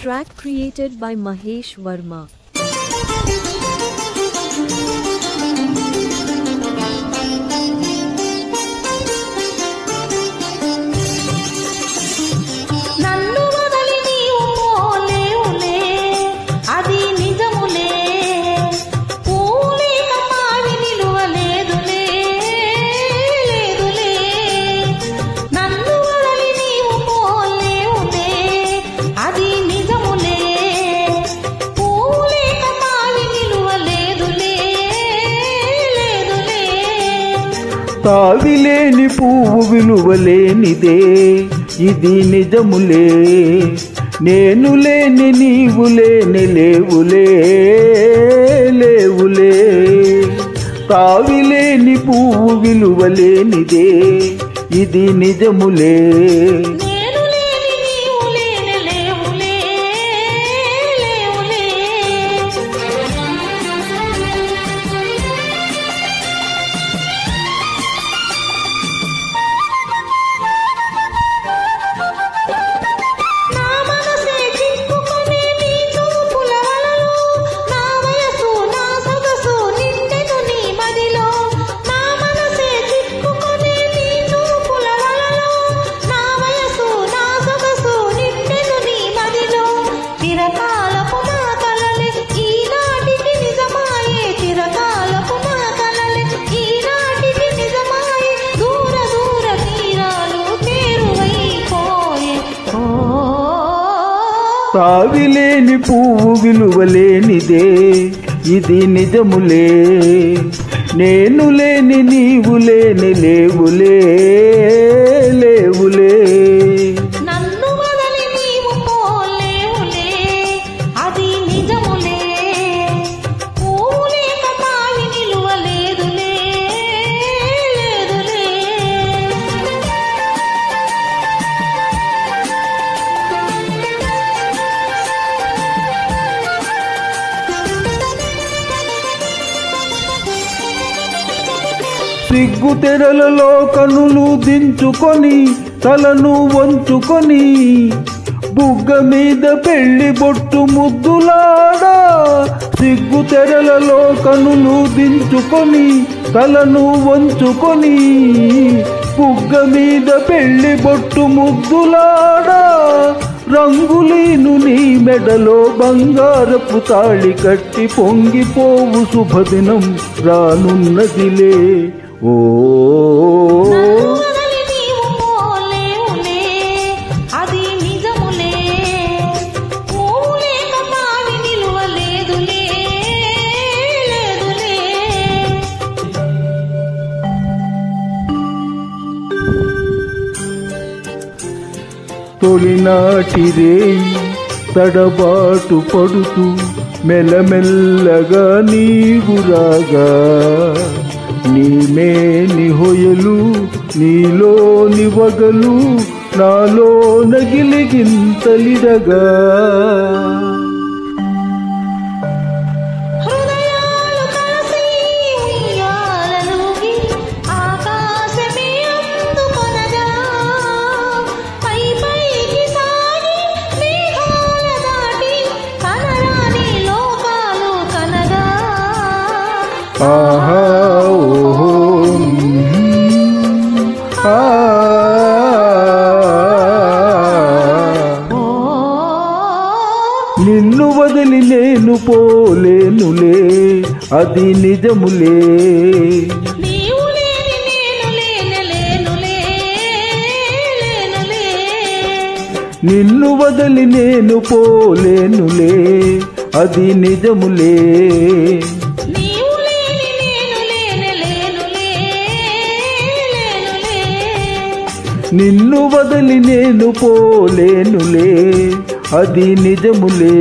track created by Mahesh Verma. తావిలేని పువ్వు విలువలేనిదే ఇది నిజములే, నేను లేని నీవు లేని లేవులే లేవులే. తావిలేని పువ్వు విలువలేనిదే ఇది నిజములే. తావిలేని పువ్వు విలువలేనిదే ఇది నిజములే, నేను లేని నీవు లేని లేవులే లేవులే. సిగ్గు తెరలలో కనులు దించుకొని తలను వంచుకొని బుగ్గ మీద పెళ్లి బొట్టు ముద్దులాడా. సిగ్గు తెరలలో కనులు దించుకొని తలను వంచుకొని బుగ్గ మీద పెళ్లి బొట్టు ముద్దులాడా. రంగులీను నీ మెడలో బంగారపు తాళి కట్టి పొంగిపోవు శుభదినం రానున్నదిలే. ఓ తొలినాటి రేయి తడబాటు పడుతూ మెల్లమెల్లగా నీవు రాగా, నీమేని హొయలు నీలోని వగలు నాలో నగిలిగింతలిడగా. ఆహా ఓహో నిన్ను వదిలి నేను పోలేనులే అది నిజములే. నిన్ను వదిలి నేను పోలేనులే అది నిజములే. నిన్ను వదిలి నేను పోలేనులే అది నిజములే.